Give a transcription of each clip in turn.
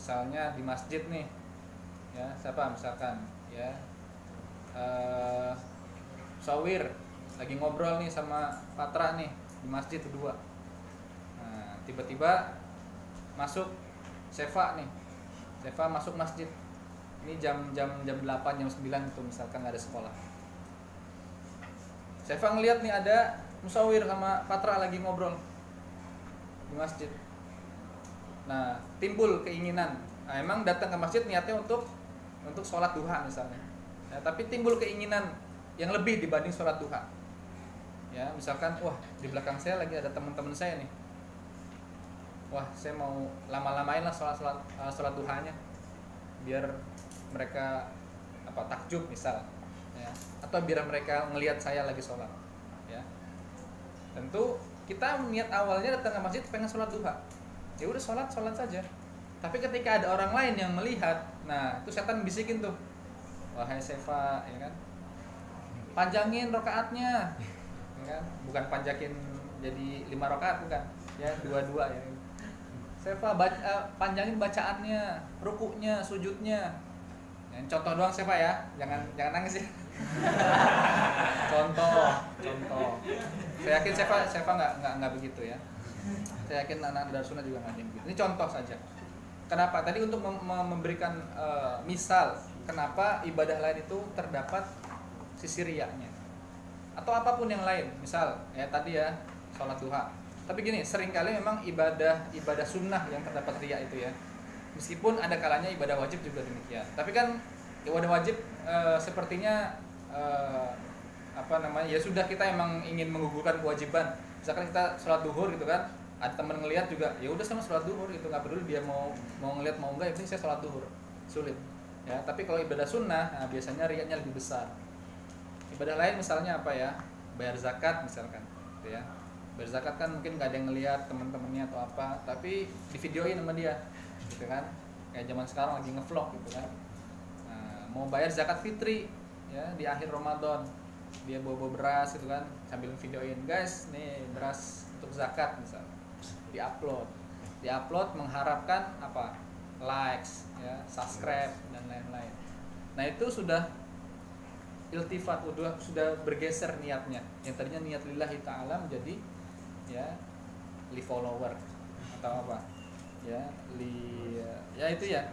misalnya di masjid nih, ya siapa misalkan ya, eh Sawir lagi ngobrol nih sama Patra nih di masjid berdua. Nah, tiba-tiba masuk Seva nih, Seva masuk masjid. Ini jam 8 jam 9 itu misalkan nggak ada sekolah. Seva ngeliat nih ada Musawir sama Patra lagi ngobrol di masjid. Nah, timbul keinginan. Nah, emang datang ke masjid niatnya untuk sholat duha misalnya. Ya, tapi timbul keinginan yang lebih dibanding sholat duha. Ya, misalkan, wah di belakang saya lagi ada teman-teman saya nih. Wah, saya mau lama-lamain lah sholat duhanya, biar mereka takjub misal. Ya. Atau biar mereka ngelihat saya lagi sholat. Ya. Tentu kita niat awalnya datang ke masjid pengen sholat duha. Ya udah sholat saja. Tapi ketika ada orang lain yang melihat, nah itu setan bisikin tuh, wahai Seva, ya kan, panjangin rokaatnya, ya kan, bukan panjakin jadi 5 rokaat bukan, ya 2 ya. Seva panjangin bacaannya, rukuknya, sujudnya. Yang contoh doang Seva ya, jangan nangis ya. contoh. Saya yakin Seva nggak begitu ya. Saya yakin anak dari sunnah juga nggak begitu. Ini contoh saja. Kenapa? Tadi untuk memberikan misal kenapa ibadah lain itu terdapat sisi riyanya. Atau apapun yang lain. Misal ya tadi ya sholat duha. Tapi gini, seringkali memang ibadah sunnah yang terdapat riya itu ya. Meskipun ada kalanya ibadah wajib juga demikian. Tapi kan ibadah wajib sepertinya ya sudah, kita emang ingin menggugurkan kewajiban. Misalkan kita sholat duhur gitu kan, ada teman ngelihat juga, ya udah sama sholat duhur gitu, nggak peduli dia mau ngelihat mau enggak, ini saya sholat duhur, sulit ya. Tapi kalau ibadah sunnah, nah, biasanya riyanya lebih besar. Ibadah lain misalnya apa ya, bayar zakat misalkan gitu ya. Bayar zakat kan mungkin nggak ada yang ngelihat teman-temannya atau apa, tapi di videoin sama dia gitu kan, kayak zaman sekarang lagi ngevlog gitu kan. Nah, mau bayar zakat fitri ya di akhir Ramadan, dia bawa beras gitu kan, sambil videoin, guys nih beras untuk zakat misal, diupload mengharapkan apa, likes ya, subscribe dan lain-lain. Nah itu sudah iltifat, sudah bergeser niatnya, yang tadinya niat lillahi ta'ala menjadi ya li follower atau apa ya itu ya,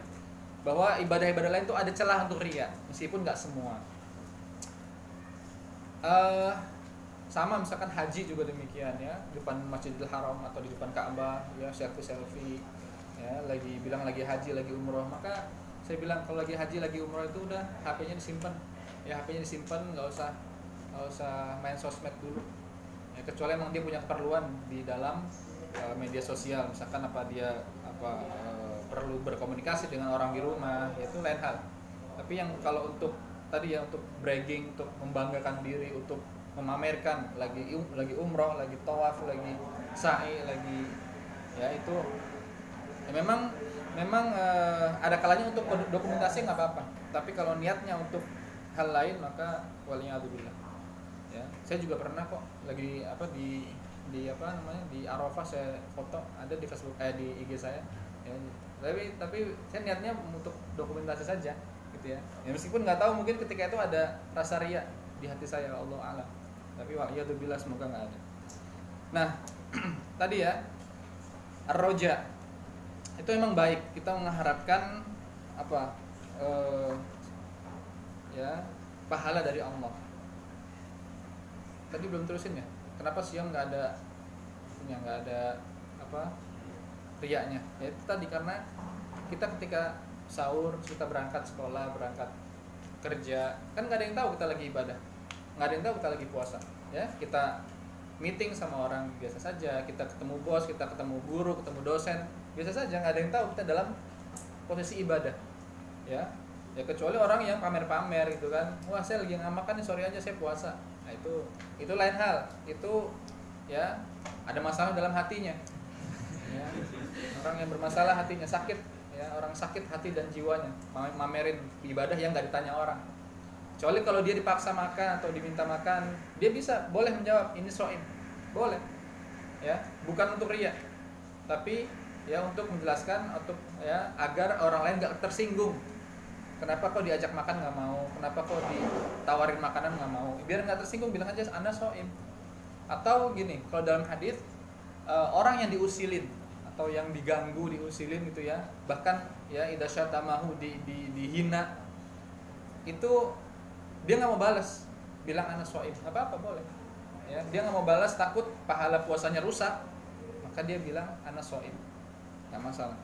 bahwa ibadah-ibadah lain itu ada celah untuk riya meskipun nggak semua. Sama misalkan haji juga demikian ya, di depan Masjidil Haram atau di depan Ka'bah ya, selfie ya, bilang lagi haji lagi umroh. Maka saya bilang kalau lagi haji lagi umroh itu udah HP-nya disimpan ya, HP-nya disimpan, nggak usah main sosmed dulu ya, kecuali emang dia punya keperluan di dalam media sosial, misalkan dia perlu berkomunikasi dengan orang di rumah, itu lain hal. Tapi yang kalau untuk tadi ya, untuk bragging, untuk membanggakan diri, untuk memamerkan lagi umroh, lagi tawaf, lagi sa'i, lagi ya itu ya, memang ada kalanya untuk dokumentasi nggak apa-apa. Tapi kalau niatnya untuk hal lain, maka waliyadzubillah ya. Saya juga pernah kok lagi di Arafah saya foto, ada di Facebook di IG saya ya. Tapi saya niatnya untuk dokumentasi saja gitu ya. Ya meskipun nggak tahu, mungkin ketika itu ada rasa riya di hati saya, Allah a'lam. Tapi waliyadzubillah semoga nggak ada. Nah tadi ya ar-roja itu memang baik, kita mengharapkan pahala dari Allah. Tadi belum terusin ya, kenapa siang nggak ada riyanya ya. Itu tadi karena kita ketika sahur, kita berangkat sekolah, berangkat kerja, kan nggak ada yang tahu kita lagi ibadah, nggak ada yang tahu kita lagi puasa ya. Kita meeting sama orang biasa saja, kita ketemu bos, kita ketemu guru, ketemu dosen biasa saja, nggak ada yang tahu kita dalam posisi ibadah ya. Ya kecuali orang yang pamer-pamer gitu kan, wah saya lagi ngamakan nih, sorry aja saya puasa. Nah itu lain hal, itu ya ada masalah dalam hatinya ya. Orang yang bermasalah hatinya, sakit ya, orang sakit hati dan jiwanya, mamerin ibadah yang nggak ditanya orang. Kecuali kalau dia dipaksa makan atau diminta makan, dia boleh menjawab ini shaim, boleh ya, bukan untuk riya, tapi ya untuk menjelaskan, untuk ya agar orang lain nggak tersinggung. Kenapa kok diajak makan nggak mau? Kenapa kok ditawarin makanan nggak mau? Biar nggak tersinggung, bilang aja ana shaim. Atau gini, kalau dalam hadis orang yang diusilin atau yang diganggu, diusilin gitu ya, bahkan ya idza syatamahu dihina, itu dia nggak mau balas, bilang ana shaim, nggak apa-apa, boleh. Ya, dia nggak mau balas takut pahala puasanya rusak, maka dia bilang ana shaim, nggak masalah.